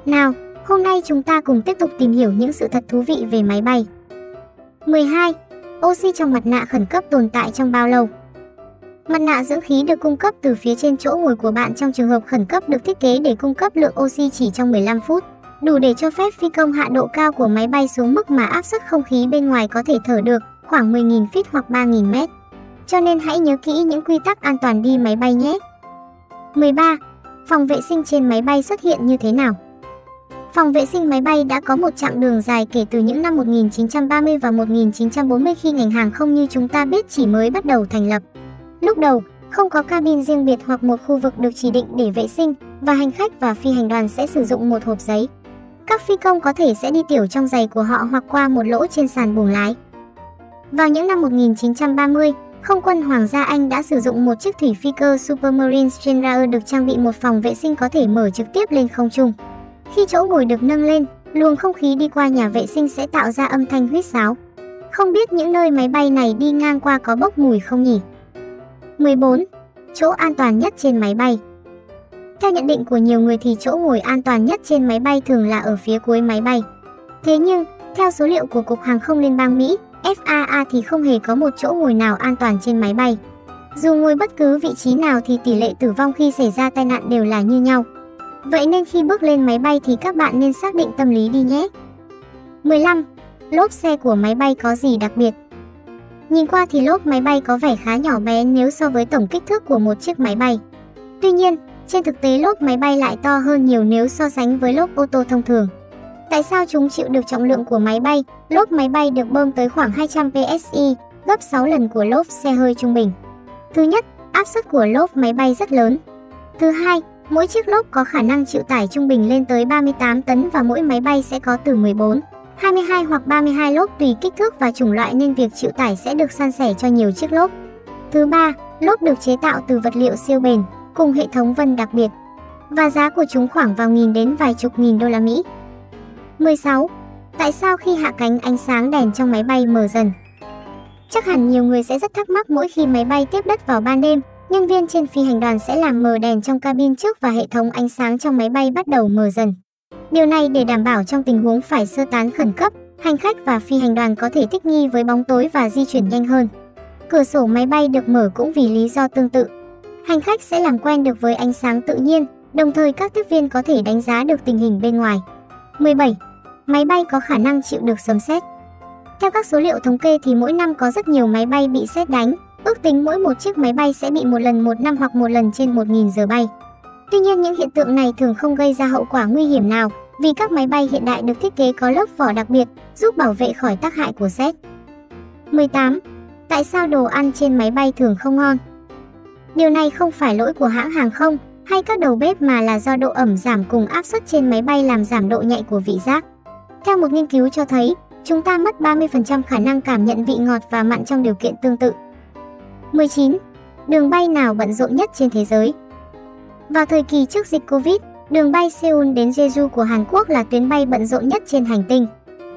Nào, hôm nay chúng ta cùng tiếp tục tìm hiểu những sự thật thú vị về máy bay. 12. Oxy trong mặt nạ khẩn cấp tồn tại trong bao lâu? Mặt nạ dưỡng khí được cung cấp từ phía trên chỗ ngồi của bạn trong trường hợp khẩn cấp được thiết kế để cung cấp lượng oxy chỉ trong 15 phút, đủ để cho phép phi công hạ độ cao của máy bay xuống mức mà áp suất không khí bên ngoài có thể thở được, khoảng 10.000 feet hoặc 3.000 mét. Cho nên hãy nhớ kỹ những quy tắc an toàn đi máy bay nhé. 13. Phòng vệ sinh trên máy bay xuất hiện như thế nào? Phòng vệ sinh máy bay đã có một chặng đường dài kể từ những năm 1930 và 1940 khi ngành hàng không như chúng ta biết chỉ mới bắt đầu thành lập. Lúc đầu, không có cabin riêng biệt hoặc một khu vực được chỉ định để vệ sinh, và hành khách và phi hành đoàn sẽ sử dụng một hộp giấy. Các phi công có thể sẽ đi tiểu trong giày của họ hoặc qua một lỗ trên sàn buồng lái. Vào những năm 1930, Không quân Hoàng gia Anh đã sử dụng một chiếc thủy phi cơ Supermarine Stranraer được trang bị một phòng vệ sinh có thể mở trực tiếp lên không trung. Khi chỗ ngồi được nâng lên, luồng không khí đi qua nhà vệ sinh sẽ tạo ra âm thanh huýt sáo. Không biết những nơi máy bay này đi ngang qua có bốc mùi không nhỉ? 14. Chỗ an toàn nhất trên máy bay. Theo nhận định của nhiều người thì chỗ ngồi an toàn nhất trên máy bay thường là ở phía cuối máy bay. Thế nhưng, theo số liệu của Cục Hàng không Liên bang Mỹ, FAA thì không hề có một chỗ ngồi nào an toàn trên máy bay. Dù ngồi bất cứ vị trí nào thì tỷ lệ tử vong khi xảy ra tai nạn đều là như nhau. Vậy nên khi bước lên máy bay thì các bạn nên xác định tâm lý đi nhé. 15. Lốp xe của máy bay có gì đặc biệt? Nhìn qua thì lốp máy bay có vẻ khá nhỏ bé nếu so với tổng kích thước của một chiếc máy bay. Tuy nhiên, trên thực tế lốp máy bay lại to hơn nhiều nếu so sánh với lốp ô tô thông thường. Tại sao chúng chịu được trọng lượng của máy bay? Lốp máy bay được bơm tới khoảng 200 PSI, gấp 6 lần của lốp xe hơi trung bình. Thứ nhất, áp suất của lốp máy bay rất lớn. Thứ hai, mỗi chiếc lốp có khả năng chịu tải trung bình lên tới 38 tấn và mỗi máy bay sẽ có từ 14, 22 hoặc 32 lốp tùy kích thước và chủng loại nên việc chịu tải sẽ được san sẻ cho nhiều chiếc lốp. Thứ ba, lốp được chế tạo từ vật liệu siêu bền, cùng hệ thống vân đặc biệt. Và giá của chúng khoảng vào nghìn đến vài chục nghìn đô la Mỹ. 16. Tại sao khi hạ cánh ánh sáng đèn trong máy bay mờ dần? Chắc hẳn nhiều người sẽ rất thắc mắc mỗi khi máy bay tiếp đất vào ban đêm, nhân viên trên phi hành đoàn sẽ làm mờ đèn trong cabin trước và hệ thống ánh sáng trong máy bay bắt đầu mờ dần. Điều này để đảm bảo trong tình huống phải sơ tán khẩn cấp, hành khách và phi hành đoàn có thể thích nghi với bóng tối và di chuyển nhanh hơn. Cửa sổ máy bay được mở cũng vì lý do tương tự. Hành khách sẽ làm quen được với ánh sáng tự nhiên, đồng thời các tiếp viên có thể đánh giá được tình hình bên ngoài. 17. Máy bay có khả năng chịu được sấm sét. Theo các số liệu thống kê thì mỗi năm có rất nhiều máy bay bị sét đánh, ước tính mỗi một chiếc máy bay sẽ bị một lần một năm hoặc một lần trên 1.000 giờ bay. Tuy nhiên những hiện tượng này thường không gây ra hậu quả nguy hiểm nào vì các máy bay hiện đại được thiết kế có lớp vỏ đặc biệt giúp bảo vệ khỏi tác hại của sét. 18. Tại sao đồ ăn trên máy bay thường không ngon? Điều này không phải lỗi của hãng hàng không hay các đầu bếp mà là do độ ẩm giảm cùng áp suất trên máy bay làm giảm độ nhạy của vị giác. Theo một nghiên cứu cho thấy, chúng ta mất 30% khả năng cảm nhận vị ngọt và mặn trong điều kiện tương tự. 19. Đường bay nào bận rộn nhất trên thế giới? Vào thời kỳ trước dịch Covid, đường bay Seoul đến Jeju của Hàn Quốc là tuyến bay bận rộn nhất trên hành tinh.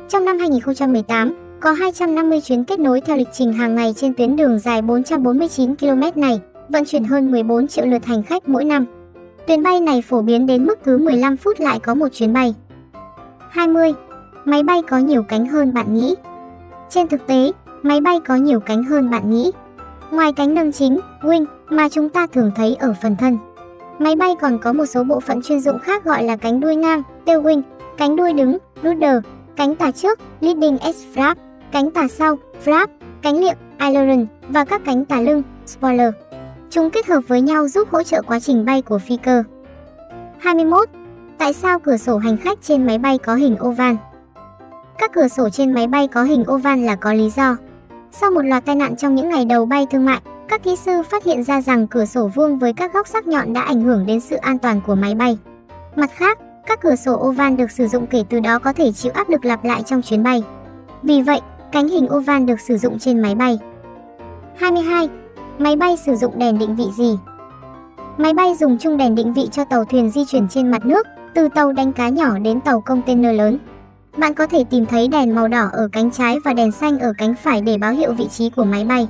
Trong năm 2018, có 250 chuyến kết nối theo lịch trình hàng ngày trên tuyến đường dài 449 km này, vận chuyển hơn 14 triệu lượt hành khách mỗi năm. Tuyến bay này phổ biến đến mức cứ 15 phút lại có một chuyến bay. 20. Máy bay có nhiều cánh hơn bạn nghĩ. Trên thực tế, máy bay có nhiều cánh hơn bạn nghĩ. Ngoài cánh nâng chính, wing, mà chúng ta thường thấy ở phần thân, máy bay còn có một số bộ phận chuyên dụng khác gọi là cánh đuôi ngang, tail wing, cánh đuôi đứng, rudder, cánh tà trước, leading edge flap, cánh tà sau, flap, cánh liệng, aileron và các cánh tà lưng, spoiler. Chúng kết hợp với nhau giúp hỗ trợ quá trình bay của phi cơ. 21. Tại sao cửa sổ hành khách trên máy bay có hình oval? Các cửa sổ trên máy bay có hình oval là có lý do. Sau một loạt tai nạn trong những ngày đầu bay thương mại, các kỹ sư phát hiện ra rằng cửa sổ vuông với các góc sắc nhọn đã ảnh hưởng đến sự an toàn của máy bay. Mặt khác, các cửa sổ oval được sử dụng kể từ đó có thể chịu áp lực lặp lại trong chuyến bay. Vì vậy, cánh hình oval được sử dụng trên máy bay. 22. Máy bay sử dụng đèn định vị gì? Máy bay dùng chung đèn định vị cho tàu thuyền di chuyển trên mặt nước, từ tàu đánh cá nhỏ đến tàu container lớn. Bạn có thể tìm thấy đèn màu đỏ ở cánh trái và đèn xanh ở cánh phải để báo hiệu vị trí của máy bay.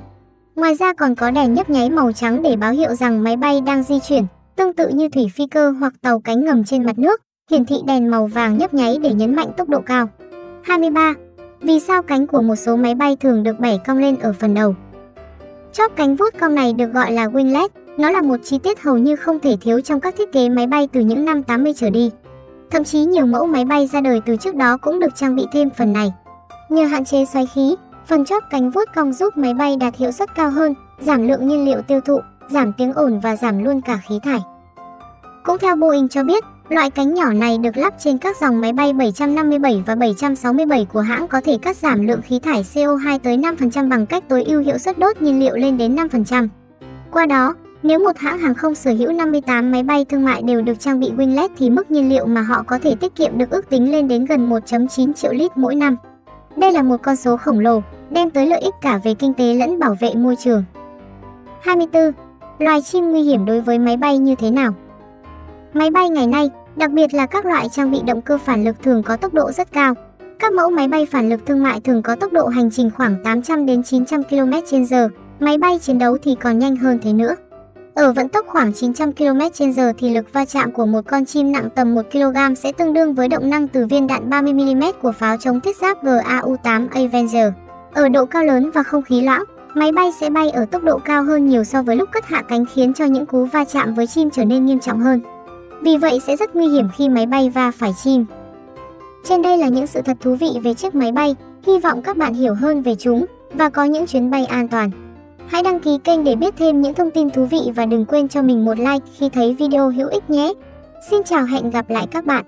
Ngoài ra còn có đèn nhấp nháy màu trắng để báo hiệu rằng máy bay đang di chuyển, tương tự như thủy phi cơ hoặc tàu cánh ngầm trên mặt nước, hiển thị đèn màu vàng nhấp nháy để nhấn mạnh tốc độ cao. 23. Vì sao cánh của một số máy bay thường được bẻ cong lên ở phần đầu? Chóp cánh vuốt cong này được gọi là winglet, nó là một chi tiết hầu như không thể thiếu trong các thiết kế máy bay từ những năm 80 trở đi. Thậm chí nhiều mẫu máy bay ra đời từ trước đó cũng được trang bị thêm phần này. Nhờ hạn chế xoáy khí, phần chóp cánh vuốt cong giúp máy bay đạt hiệu suất cao hơn, giảm lượng nhiên liệu tiêu thụ, giảm tiếng ồn và giảm luôn cả khí thải. Cũng theo Boeing cho biết, loại cánh nhỏ này được lắp trên các dòng máy bay 757 và 767 của hãng có thể cắt giảm lượng khí thải CO2 tới 5% bằng cách tối ưu hiệu suất đốt nhiên liệu lên đến 5%. Qua đó, nếu một hãng hàng không sở hữu 58 máy bay thương mại đều được trang bị winglet thì mức nhiên liệu mà họ có thể tiết kiệm được ước tính lên đến gần 1,9 triệu lít mỗi năm. Đây là một con số khổng lồ, đem tới lợi ích cả về kinh tế lẫn bảo vệ môi trường. 24. Loài chim nguy hiểm đối với máy bay như thế nào? Máy bay ngày nay, đặc biệt là các loại trang bị động cơ phản lực thường có tốc độ rất cao. Các mẫu máy bay phản lực thương mại thường có tốc độ hành trình khoảng 800 đến 900 km/h, máy bay chiến đấu thì còn nhanh hơn thế nữa. Ở vận tốc khoảng 900 km/h thì lực va chạm của một con chim nặng tầm 1 kg sẽ tương đương với động năng từ viên đạn 30mm của pháo chống thiết giáp GAU-8 Avenger. Ở độ cao lớn và không khí loãng, máy bay sẽ bay ở tốc độ cao hơn nhiều so với lúc cất hạ cánh, khiến cho những cú va chạm với chim trở nên nghiêm trọng hơn. Vì vậy sẽ rất nguy hiểm khi máy bay va phải chim. Trên đây là những sự thật thú vị về chiếc máy bay, hy vọng các bạn hiểu hơn về chúng và có những chuyến bay an toàn. Hãy đăng ký kênh để biết thêm những thông tin thú vị và đừng quên cho mình một like khi thấy video hữu ích nhé. Xin chào, hẹn gặp lại các bạn.